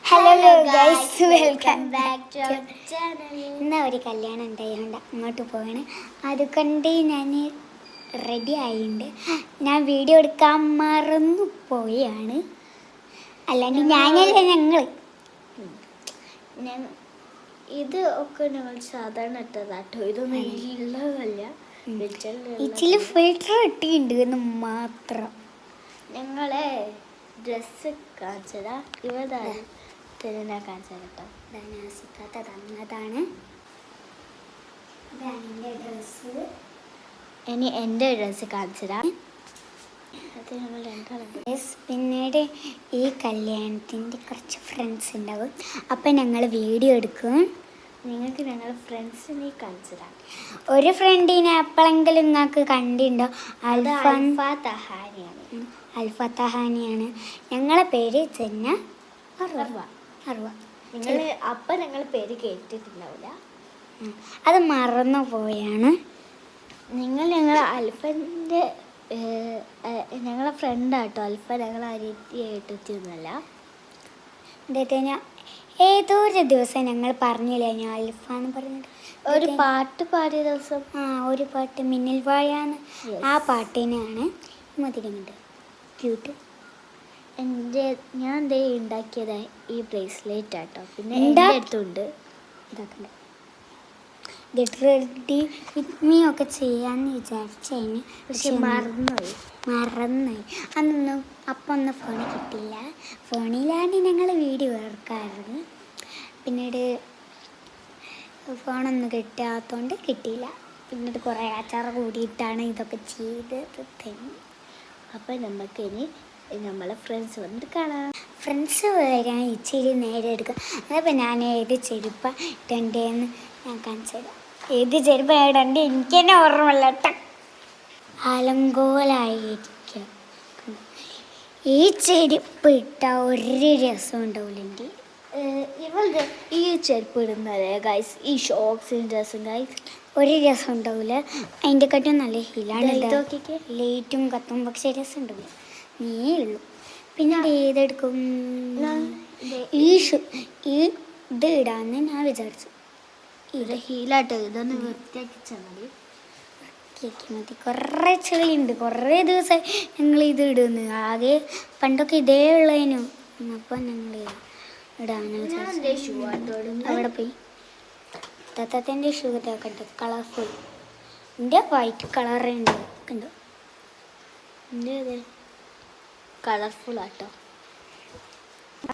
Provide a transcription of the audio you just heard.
Hello guys, welcome back to our channel. ഇന്ന് ഒരു കല്യാണം ഉണ്ടായതുകൊണ്ട് അങ്ങോട്ട് പോവാണ്. അത് കണ്ട് ഞാൻ റെഡി ആയിട്ടുണ്ട്. ഞാൻ വീഡിയോ എടുക്കാൻ മറന്നു പോയാണ്. അല്ലാണ്ട് ഞാനല്ല, ഇത് ഒക്കെ ഞങ്ങൾ സാധാരണ ഇട്ടതാട്ടോ. ഇതൊന്നും ഇല്ലതല്ല. ഇച്ചിരി ഫിൽറ്റർ ഇട്ടിട്ടുണ്ട് മാത്രം. ഞങ്ങളെ ഡ്രസ്സ് കാണിച്ചതാ. ഇവതാണ് കാണിച്ചത് കേട്ടോ. തന്നതാണ് ഡ്രസ്സ്. ഇനി എൻ്റെ ഡ്രസ്സ് കാണിച്ചതാ. അത് ഞങ്ങൾ പിന്നീട് ഈ കല്യാണത്തിൻ്റെ കുറച്ച് ഫ്രണ്ട്സ് ഉണ്ടാവും. അപ്പം ഞങ്ങൾ വീഡിയോ എടുക്കും. നിങ്ങൾക്ക് ഞങ്ങൾ ഫ്രണ്ട്സിനെ കാണിച്ചതാണ്. ഒരു ഫ്രണ്ടിനെ എപ്പോഴെങ്കിലും നിങ്ങൾക്ക് കണ്ടിട്ടുണ്ടോ? അൽഫ തഹാനിയാണ്. ഞങ്ങളെ പേര് ജന്ന അർവ. നിങ്ങൾ അപ്പം ഞങ്ങൾ പേര് കേട്ടിട്ടുണ്ടാവില്ല, അത് മറന്നു പോയാണ്. ഞങ്ങൾ അൽഫൻ്റെ ഞങ്ങളെ ഫ്രണ്ടാട്ടോ. അൽഫ ഞങ്ങൾ അരിയത്തിയൊന്നുമല്ല. എന്താ ഞാൻ ഏതോ ഒരു ദിവസം ഞങ്ങൾ പറഞ്ഞില്ലേ, ഞാൻ അൽഫ എന്ന് പറഞ്ഞിട്ട് ഒരു പാട്ട് പാടിയ ദിവസം. ഒരു പാട്ട് മിന്നൽ വാഴാന്ന്. ആ പാട്ടിനാണ് മതിലുണ്ട് ക്യൂട്ട്. ഞാൻ ഉണ്ടാക്കിയത് ഈ ബ്രേസ്ലെറ്റ് ആട്ടോ. പിന്നെ എൻ്റെ അടുത്തുണ്ട് ഇതാക്കണ്ട. ഗെറ്റ് റെഡി വിത്ത് മീ ഒക്കെ ചെയ്യാമെന്ന് വിചാരിച്ചതിന് പക്ഷെ മറന്നുപോയി. അന്നൊന്നും അപ്പം ഒന്നും ഫോൺ കിട്ടിയില്ല. ഫോണിലാണ് ഞങ്ങൾ വീഡിയോ എടുക്കാറുള്ളത്. പിന്നീട് ഫോണൊന്നും കിട്ടാത്തതുകൊണ്ട് കിട്ടിയില്ല. പിന്നീട് കുറേ അച്ചാർ കൂടിയിട്ടാണ് ഇതൊക്കെ ചെയ്തത് തന്നെ. അപ്പം നമുക്ക് ഇനി നമ്മളെ ഫ്രണ്ട്സ് വന്നിട്ട് കാണാം. ഫ്രണ്ട്സ് വരാൻ ഇച്ചിരി നേരം എടുക്കും. അതപ്പോൾ ഞാൻ ഏത് ചെരുപ്പാണ് ഇടണ്ടേന്ന് ഞാൻ കാണിച്ചു തരാം. ഏത് ചെരുപ്പാണ് ഇടണ്ടേ എനിക്ക് തന്നെ ഓർമ്മയില്ല. അലങ്കോലായിരിക്കും. ഈ ചെരുപ്പ് ഇട്ടാൽ ഒരു രസം ഉണ്ടാവില്ല. എൻ്റെ ഇവളുടെ ഈ ചെരുപ്പ് ഇടുന്നത് ഗൈസ്, ഈ ഷോക്സിൻ്റെ രസം ഗൈസ് ഒരു രസം ഉണ്ടാവില്ല. അതിൻ്റെ കാട്ടും നല്ല ഹീലാണ്. ലേറ്റും കത്തും പക്ഷേ രസം ഉണ്ടാവില്ല. നീ ഉള്ളൂ. പിന്നെ ഏതെടുക്കും? ഇത് ഇടാന്ന് ഞാൻ വിചാരിച്ചു. ഇത് ഹീലാട്ടോ. ഇതൊന്ന് വൃത്തിയാക്കി മതി. കുറേ ചെളിയുണ്ട്. കുറേ ദിവസം ഞങ്ങൾ ഇത് ഇടുന്നു. ആകെ പണ്ടൊക്കെ ഇതേ ഉള്ളതിനും. അപ്പം ഞങ്ങൾ ഇടാന്ന് വിചാരിച്ചു. അവിടെ പോയി തത്തൻ്റെ ഷൂ ഇതാക്കട്ടെ. കളർഫുൾ. എൻ്റെ വൈറ്റ് കളറുണ്ട്. കണ്ടോ? എൻ്റെ കളർഫുൾ ആട്ടോ.